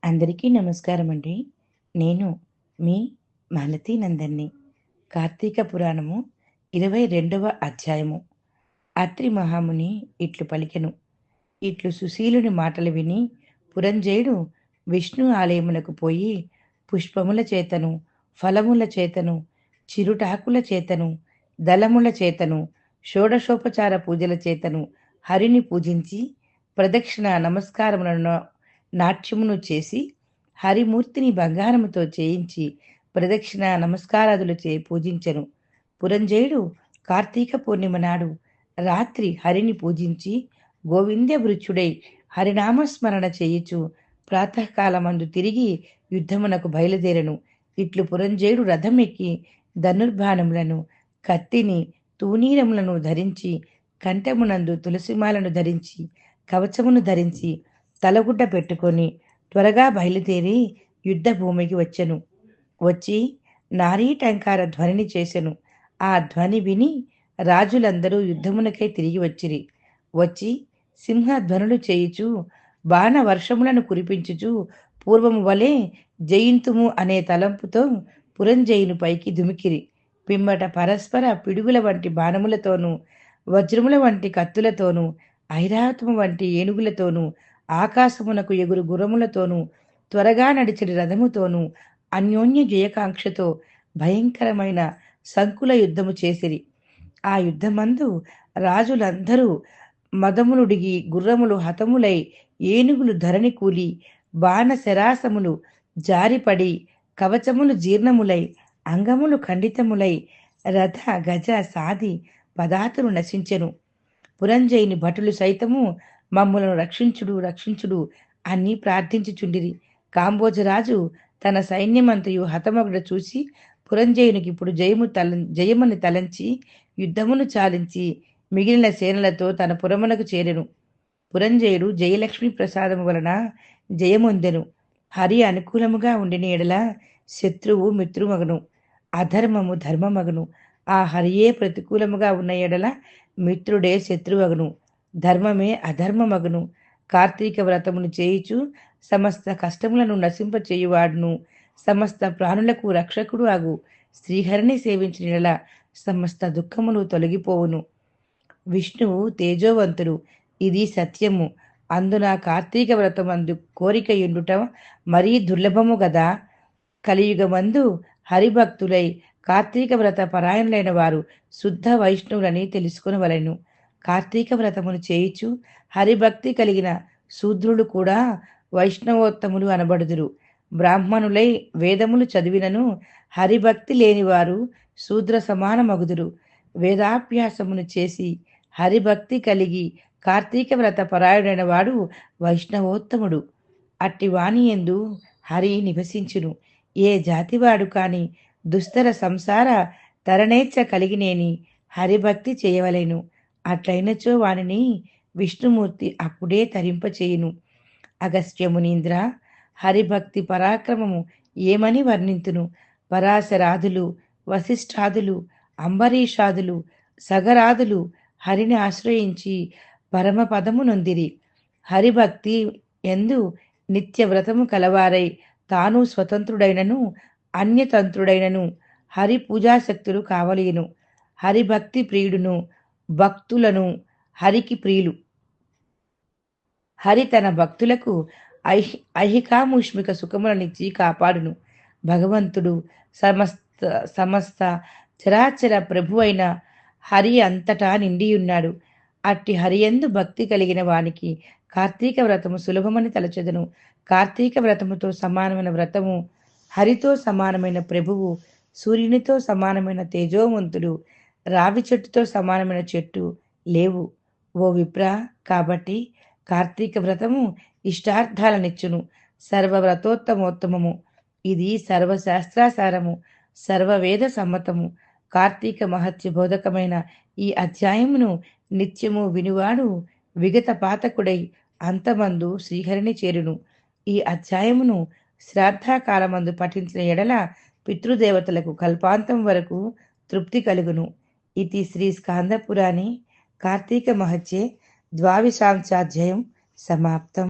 అందరికీ నమస్కారమండి. నేను మీ మాలతీ నందన్‌ని. కార్తీక పురాణము 22వ అధ్యాయము. అత్రి మహాముని ఇట్లు పలికెను. ఇట్లు సుశీలుని మాటలు విని పురంజయుడు విష్ణు ఆలయమునకు పోయి పుష్పముల చేతను, ఫలముల చేతను, చిరుటాకుల చేతను, దళముల చేతను, షోడశోపచార పూజల చేతను హరిని పూజించి ప్రదక్షిణ నమస్కారములను నాట్యమును చేసి హరిమూర్తిని బంగారముతో చేయించి ప్రదక్షిణ నమస్కారాదులచే పూజించెను. పురంజయుడు కార్తీక పూర్ణిమ నాడు రాత్రి హరిని పూజించి గోవింద భృత్యుడై హరినామస్మరణ చేయుచు ప్రాతకాలమందు తిరిగి యుద్ధమునకు బయలుదేరెను. ఇట్లు పురంజయుడు రథం ఎక్కి ధనుర్బాణములను, కత్తిని, తూనీరములను ధరించి, కంఠమునందు తులసిమాలను ధరించి, కవచమును ధరించి, తలగుడ్డ పెట్టుకొని త్వరగా బయలుదేరి యుద్ధ భూమికి వచ్చెను. వచ్చి నారీటంకార ధ్వనిని చేసెను. ఆ ధ్వని విని రాజులందరూ యుద్ధమునకై తిరిగి వచ్చిరి. వచ్చి సింహధ్వనులు చేయుచు బాణ వర్షములను కురిపించుచు పూర్వము వలె జయింతుము అనే తలంపుతో పురంజయుని పైకి దుమికిరి. పిమ్మట పరస్పర పిడుగుల వంటి బాణములతోనూ, వజ్రముల వంటి కత్తులతోనూ, ఐరావతము వంటి ఏనుగులతోనూ, ఆకాశమునకు ఎగురు గుర్రములతోనూ, త్వరగా నడిచిన రథముతోనూ అన్యోన్య జయకాంక్షతో భయంకరమైన సంకుల యుద్ధము చేసిరి. ఆ యుద్ధమందు రాజులందరూ మదములుడిగి గుర్రములు హతములై ఏనుగులు ధరణి కూలి బాణశరాసములు జారిపడి కవచములు జీర్ణములై అంగములు ఖండితములై రథ గజ సాది పదాతులు నశించెను. పురంజయుని భటులు సైతము మమ్ములను రక్షించుడు రక్షించుడు అని ప్రార్థించుచుండిరి. కాంబోజరాజు తన సైన్యమంతయు హతమగుడ చూసి పురంజయునికి ఇప్పుడు జయమని తలంచి యుద్ధమును చాలించి మిగిలిన సేనలతో తన పురమునకు చేరెను. పురంజయుడు జయలక్ష్మి ప్రసాదము వలన జయమొందెను. హరి అనుకూలముగా ఉండిన ఎడల శత్రువు మిత్రుమగను, అధర్మము ధర్మమగను. ఆ హరియే ప్రతికూలముగా ఉన్న ఎడల మిత్రుడే శత్రువగను, ధర్మమే అధర్మమగను. కార్తీక వ్రతమును చేయుచు సమస్త కష్టములను నశింపచేయువాడును, సమస్త ప్రాణులకు రక్షకుడు అగు శ్రీహరిని సేవించిన ఎడల సమస్త దుఃఖములు తొలగిపోవును. విష్ణువు తేజోవంతుడు, ఇది సత్యము. అందున కార్తీక వ్రతమందు కోరిక ఎండుట మరీ దుర్లభము గదా. కలియుగమందు హరిభక్తులై కార్తీక వ్రత పరాయణులైన వారు శుద్ధ వైష్ణవులని తెలుసుకొనవలెను. కార్తీక వ్రతమును చేయుచు హరిభక్తి కలిగిన శూద్రులు కూడా వైష్ణవోత్తములు అనబడుదురు. బ్రాహ్మణులై వేదములు చదివినను హరిభక్తి లేనివారు శూద్ర సమానమగుదురు. వేదాభ్యాసమును చేసి హరిభక్తి కలిగి కార్తీక వ్రత పరాయణుడైన వాడు వైష్ణవోత్తముడు. అట్టి వాని యందు హరి నివసించును. ఏ జాతివాడు కాని దుస్తర సంసార తరణేచ్ఛ కలిగినేని హరిభక్తి చేయవలెను. అట్లయినచో వానిని విష్ణుమూర్తి అప్పుడే తరింపచేయును. అగస్త్యమునీంద్ర, హరిభక్తి పరాక్రమము ఏమని వర్ణింతును? పరాశరాదులు, వశిష్ఠాదులు, అంబరీషాదులు, సగరాదులు హరిని ఆశ్రయించి పరమపదము నొందిరి. హరిభక్తి ఎందు నిత్య వ్రతము కలవారై తాను స్వతంత్రుడైనను అన్యతంత్రుడైనను హరి పూజాశక్తులు కావలేను. హరిభక్తి ప్రియుడును, భక్తులను హరికి ప్రియులు. హరి తన భక్తులకు ఐహికాముష్మిక సుఖములనిచ్చి కాపాడును. భగవంతుడు సమస్త సమస్త చరాచర ప్రభు అయిన హరి అంతటా నిండియున్నాడు. అట్టి హరియందు భక్తి కలిగిన వానికి కార్తీక వ్రతము సులభమని తలచెదను. కార్తీక వ్రతముతో సమానమైన వ్రతము, హరితో సమానమైన ప్రభువు, సూర్యునితో సమానమైన తేజోవంతుడు, రావి చెట్టుతో సమానమైన చెట్టు లేవు ఓ విప్ర. కాబట్టి కార్తీక వ్రతము ఇష్టార్థాలనిచ్చును. సర్వవ్రతోత్తమోత్తమము. ఇది సర్వశాస్త్రాసారము, సర్వవేద సమ్మతము. కార్తీక మహత్య బోధకమైన ఈ అధ్యాయమును నిత్యము వినువాడు విగత పాతకుడై అంతమందు శ్రీహరిని చేరును. ఈ అధ్యాయమును శ్రాద్ధకాలమందు పఠించిన ఎడల పితృదేవతలకు కల్పాంతం వరకు తృప్తి కలుగును. ఇది శ్రీ స్కాందపురాణే కార్తీక మహత్యే ద్వావిశాంశాధ్యాయం సమాప్తం.